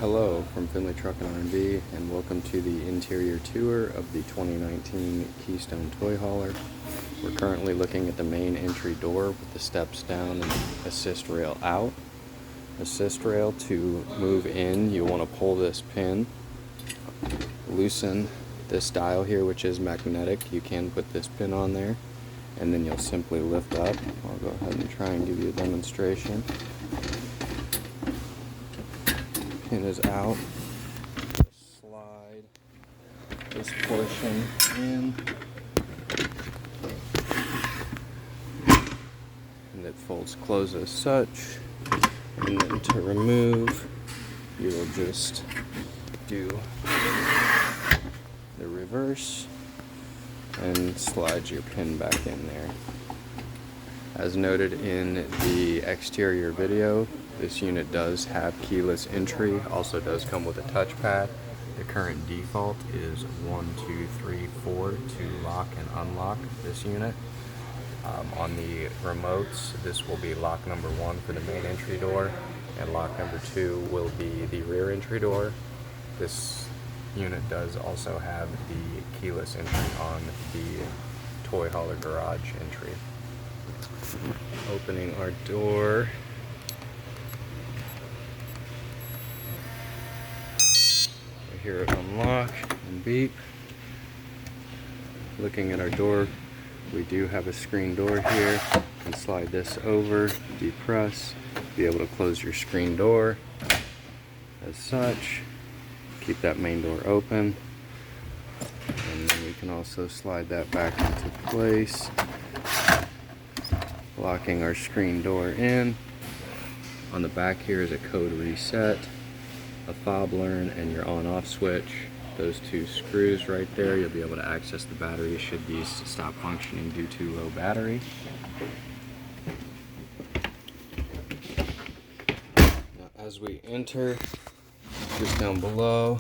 Hello from Finley Truck and R&B, and welcome to the interior tour of the 2019 Keystone Toy Hauler. We're currently looking at the main entry door with the steps down and assist rail out. Assist rail to move in, you want to pull this pin, loosen this dial here, which is magnetic. You can put this pin on there, and then you'll simply lift up. I'll go ahead and try and give you a demonstration. Pin is out. Slide this portion in, and it folds closed as such. And then to remove, you will just do the reverse and slide your pin back in there. As noted in the exterior video, this unit does have keyless entry, also does come with a touchpad. The current default is 1, 2, 3, 4 to lock and unlock this unit. On the remotes, this will be lock number 1 for the main entry door, and lock number 2 will be the rear entry door. This unit does also have the keyless entry on the toy hauler garage entry. Opening our door. We hear it unlock and beep. Looking at our door, we do have a screen door here. You can slide this over, depress, be able to close your screen door as such. Keep that main door open, and then we can also slide that back into place, locking our screen door in. On the back here is a code reset, a fob learn, and your on-off switch. Those two screws right there, you'll be able to access the battery should these stop functioning due to low battery. Now, as we enter, just down below,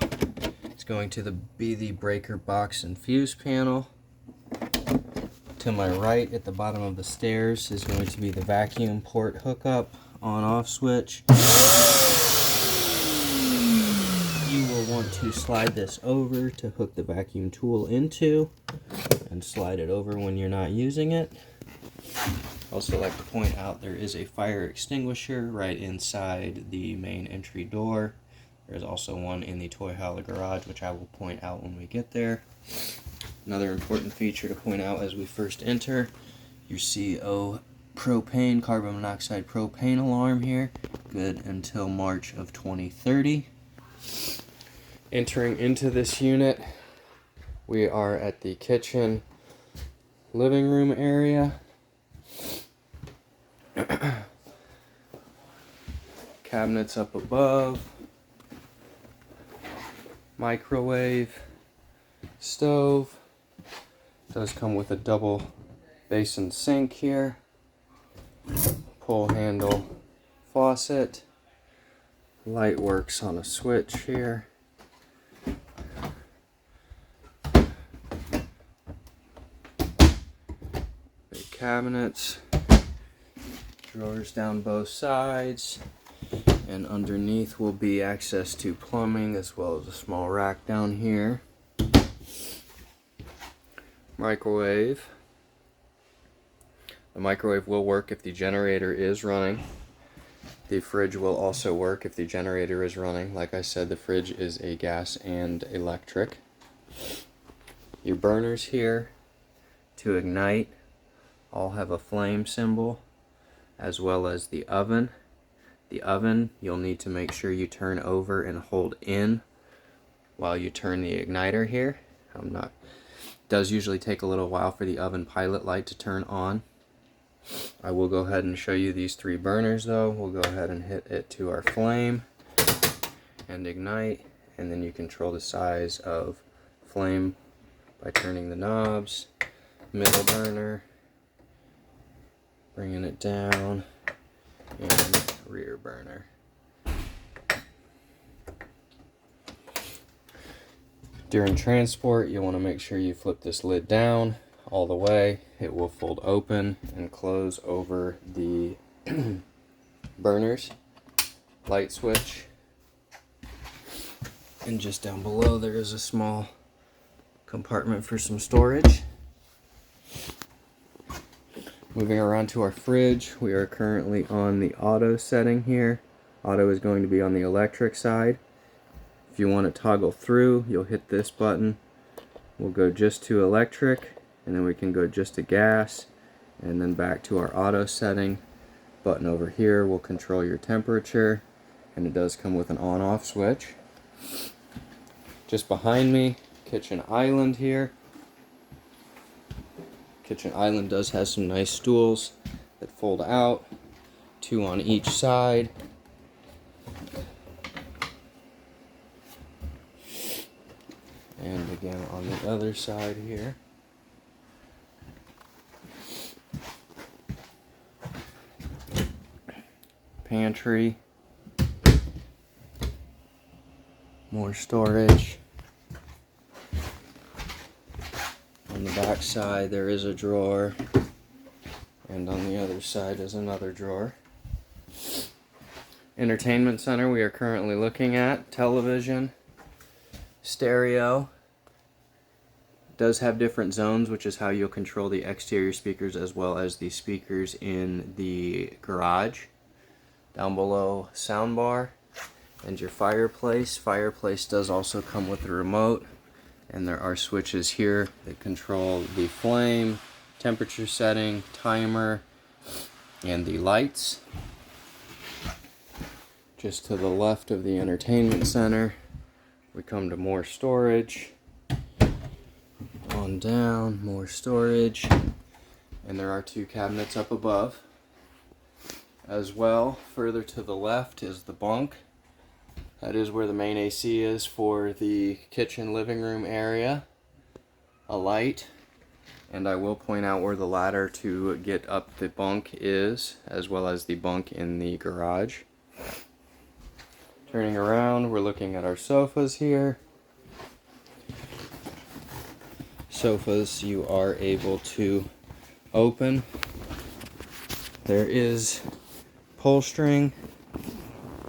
it's going to be the breaker box and fuse panel. To my right at the bottom of the stairs is going to be the vacuum port hookup, on-off switch. You will want to slide this over to hook the vacuum tool into, and slide it over when you're not using it. Also like to point out there is a fire extinguisher right inside the main entry door. There's also one in the toy hauler garage, which I will point out when we get there. Another important feature to point out as we first enter, your CO propane, carbon monoxide propane alarm here, good until March of 2030. Entering into this unit, we are at the kitchen living room area. Cabinets up above, microwave, stove. Does come with a double basin sink here, pull handle faucet, light works on a switch here. Big cabinets, drawers down both sides, and underneath will be access to plumbing as well as a small rack down here. Microwave. The microwave will work if the generator is running. The fridge will also work if the generator is running. Like I said, the fridge is a gas and electric. Your burners here to ignite all have a flame symbol, as well as the oven. The oven, you'll need to make sure you turn over and hold in while you turn the igniter here. Does usually take a little while for the oven pilot light to turn on. I will go ahead and show you these 3 burners though. We'll go ahead and hit it to our flame and ignite, and then you control the size of flame by turning the knobs. Middle burner, bringing it down, and rear burner. During transport, you want to make sure you flip this lid down all the way. It will fold open and close over the burners. Light switch, And just down below there is a small compartment for some storage. Moving around to our fridge, we are currently on the auto setting here. Auto is going to be on the electric side. If you want to toggle through, you'll hit this button. We'll go just to electric, and then we can go just to gas, and then back to our auto setting. Button over here will control your temperature, and it does come with an on-off switch. Just behind me, kitchen island here. Kitchen island does have some nice stools that fold out, 2 on each side. And again on the other side here. Pantry. More storage. On the back side there is a drawer, and on the other side is another drawer. Entertainment center we are currently looking at. Television, stereo. It does have different zones, which is how you'll control the exterior speakers as well as the speakers in the garage. Down below, soundbar, and your fireplace. Fireplace does also come with a remote. And there are switches here that control the flame, temperature setting, timer, and the lights. Just to the left of the entertainment center, we come to more storage. On down, more storage. And there are 2 cabinets up above. As well, further to the left is the bunk. That is where the main AC is for the kitchen living room area. A light. And I will point out where the ladder to get up the bunk is, as well as the bunk in the garage. Turning around, we're looking at our sofas here. Sofas you are able to open. There is pull string.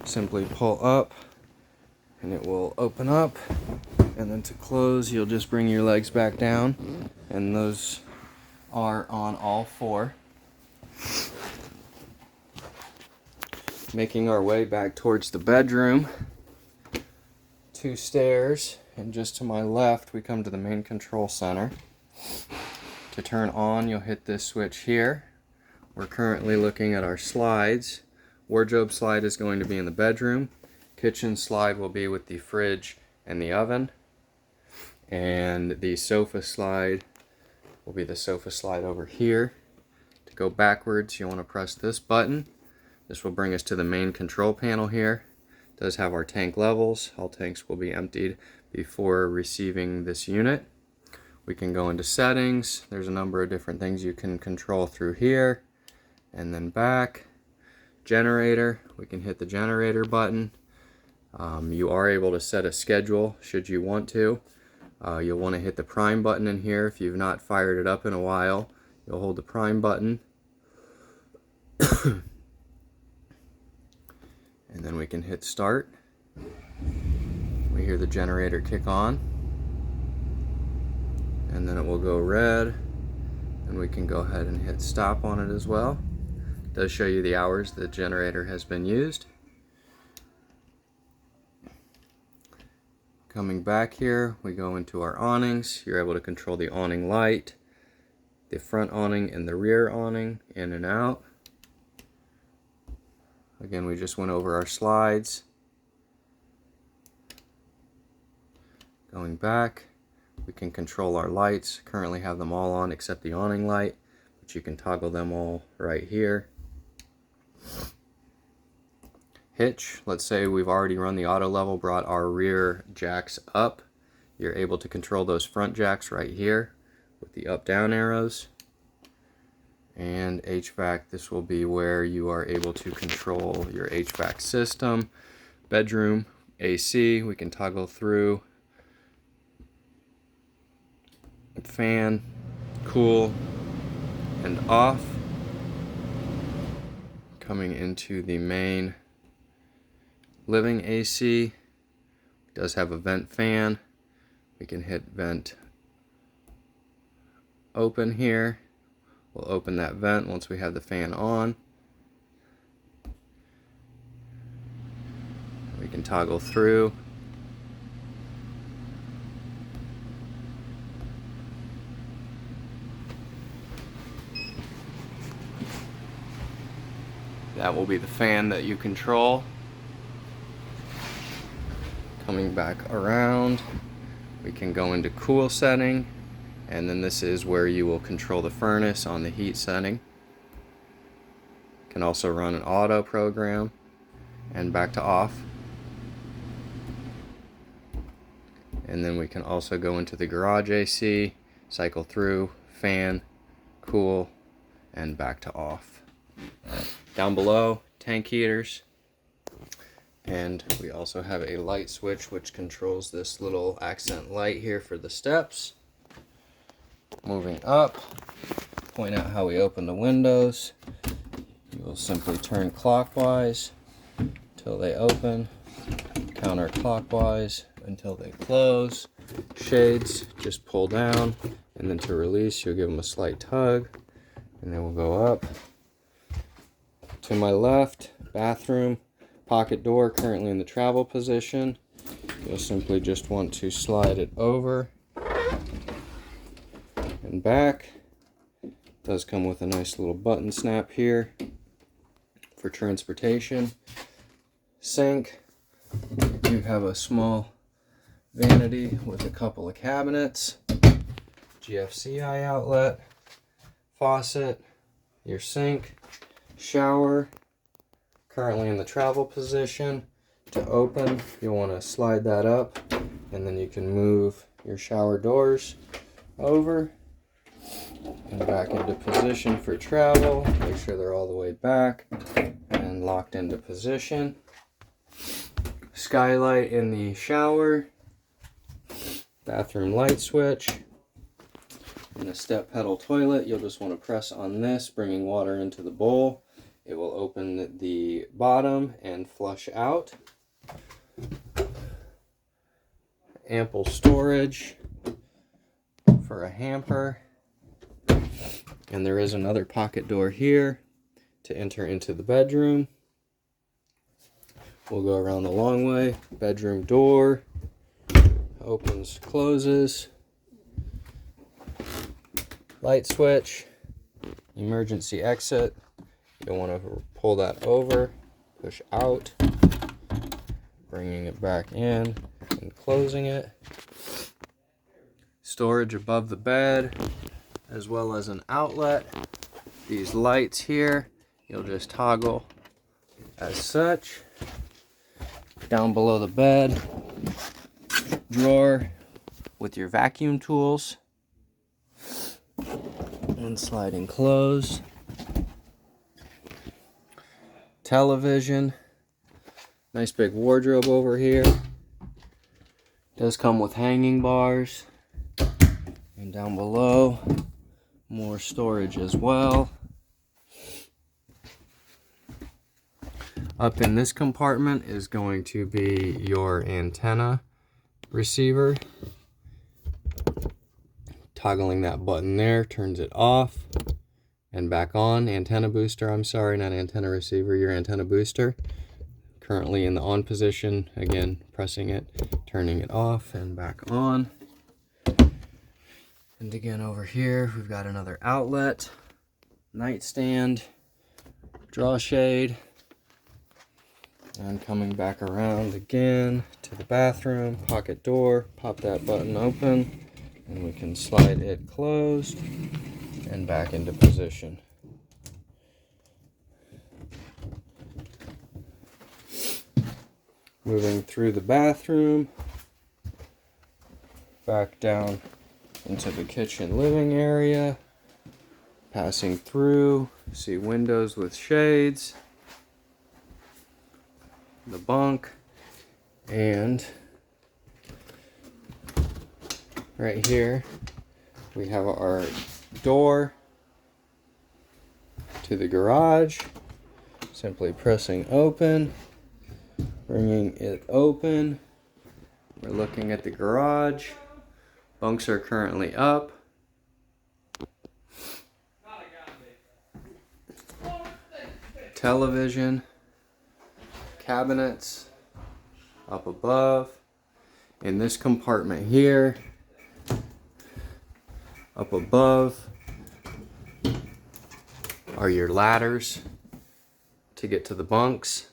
Simply pull up and it will open up, and then to close you'll just bring your legs back down, and those are on all 4. Making our way back towards the bedroom, 2 stairs, and just to my left we come to the main control center. To turn on you'll hit this switch here. We're currently looking at our slides. Wardrobe slide is going to be in the bedroom. Kitchen slide will be with the fridge and the oven. And the sofa slide will be the sofa slide over here. To go backwards, you want to press this button. This will bring us to the main control panel here. It does have our tank levels. All tanks will be emptied before receiving this unit. We can go into settings. There's a number of different things you can control through here. And then back. Generator, we can hit the generator button. You are able to set a schedule should you want to. You'll want to hit the prime button in here. If you've not fired it up in a while, you'll hold the prime button. And then we can hit start. We hear the generator kick on. And then it will go red. And we can go ahead and hit stop on it as well. It does show you the hours the generator has been used. Coming back here, we go into our awnings. You're able to control the awning light, the front awning and the rear awning, in and out. Again, we just went over our slides. Going back, we can control our lights. Currently have them all on except the awning light, but you can toggle them all right here. Hitch, let's say we've already run the auto level, brought our rear jacks up. You're able to control those front jacks right here with the up down arrows. And HVAC, this will be where you are able to control your HVAC system. Bedroom AC, we can toggle through. Fan, cool, and off. Coming into the main living AC, does have a vent fan. We can hit vent open here. We'll open that vent once we have the fan on. We can toggle through. That will be the fan that you control. Coming back around, we can go into cool setting, and then this is where you will control the furnace on the heat setting. Can also run an auto program and back to off. And then we can also go into the garage AC, cycle through, fan, cool, and back to off. Down below, tank heaters, and we also have a light switch which controls this little accent light here for the steps. Moving up, point out how we open the windows. You will simply turn clockwise until they open, counterclockwise until they close. Shades, just pull down, and then to release, you'll give them a slight tug, and they will go up. To my left, bathroom, pocket door currently in the travel position. You'll simply just want to slide it over and back. It does come with a nice little button snap here for transportation. Sink. You have a small vanity with a couple of cabinets, GFCI outlet, faucet, your sink, shower, currently in the travel position. To open, you'll want to slide that up, and then you can move your shower doors over and back into position for travel. Make sure they're all the way back and locked into position. Skylight in the shower, bathroom light switch. In the step pedal toilet, you'll just want to press on this, bringing water into the bowl. It will open the bottom and flush out. Ample storage for a hamper. And there is another pocket door here to enter into the bedroom. We'll go around the long way. Bedroom door opens, closes. Light switch, emergency exit. You'll want to pull that over, push out, bringing it back in and closing it. Storage above the bed, as well as an outlet. These lights here, you'll just toggle as such. Down below the bed, drawer with your vacuum tools. And sliding closed. Television. Nice big wardrobe over here. Does come with hanging bars. And down below, more storage as well. Up in this compartment is going to be your antenna receiver. Toggling that button there turns it off and back on. Antenna booster, I'm sorry, not antenna receiver, your antenna booster. Currently in the on position, again, pressing it, turning it off and back on. And again over here, we've got another outlet, nightstand, draw shade, and coming back around again to the bathroom, pocket door, pop that button open. And we can slide it closed and back into position. Moving through the bathroom, back down into the kitchen living area, passing through, see windows with shades, the bunk, and right here we have our door to the garage. Simply pressing open, bringing it open, We're looking at the garage. Bunks are currently up. Television. Cabinets up above. In this compartment here, up above, are your ladders to get to the bunks.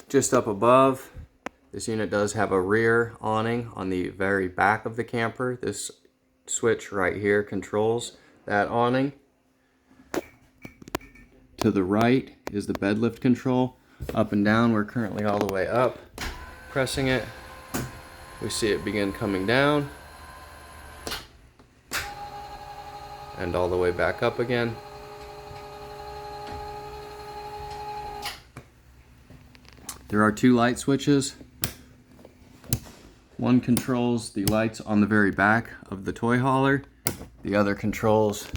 Just up above, this unit does have a rear awning on the very back of the camper. This switch right here controls that awning. To the right is the bed lift control. Up and down, we're currently all the way up. Pressing it, we see it begin coming down. And all the way back up again. There are two light switches. One controls the lights on the very back of the toy hauler. The other controls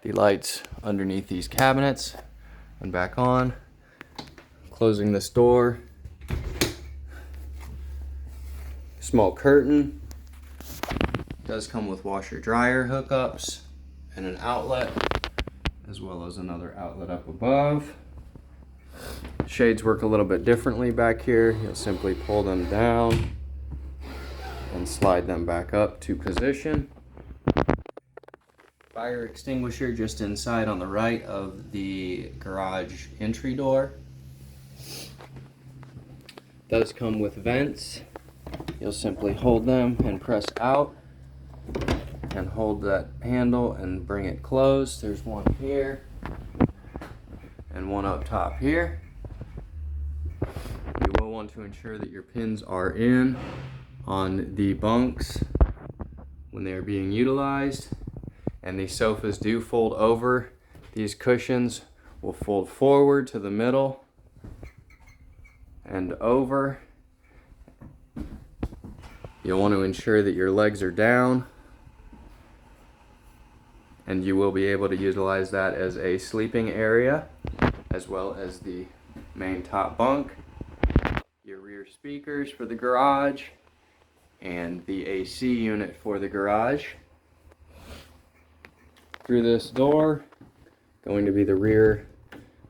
the lights underneath these cabinets. And back on. Closing this door. Small curtain. Does come with washer dryer hookups and an outlet, as well as another outlet up above. Shades work a little bit differently back here. You'll simply pull them down and slide them back up to position. Fire extinguisher just inside on the right of the garage entry door. Does come with vents. You'll simply hold them and press out and hold that handle and bring it closed. There's one here and one up top here. You will want to ensure that your pins are in on the bunks when they are being utilized. And these sofas do fold over. These cushions will fold forward to the middle and over. You'll want to ensure that your legs are down, and you will be able to utilize that as a sleeping area, as well as the main top bunk, your rear speakers for the garage, and the AC unit for the garage. Through this door, going to be the rear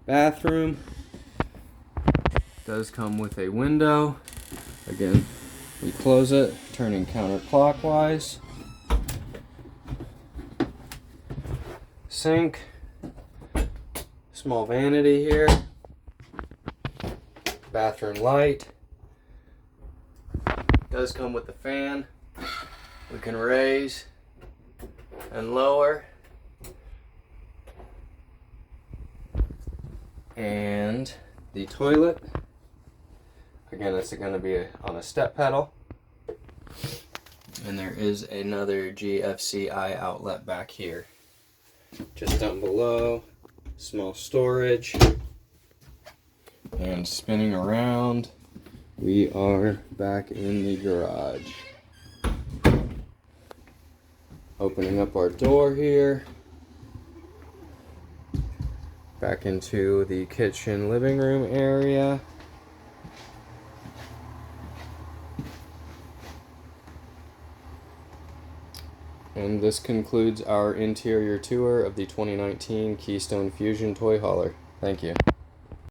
bathroom. Does come with a window. Again, we close it, turning counterclockwise. Sink. Small vanity here. Bathroom light. Does come with the fan. We can raise and lower. And the toilet. Again, it's going to be on a step pedal. And there is another GFCI outlet back here. Just down below, small storage. And spinning around, we are back in the garage. Opening up our door here. Back into the kitchen living room area. And this concludes our interior tour of the 2019 Keystone Fuzion toy hauler. Thank you.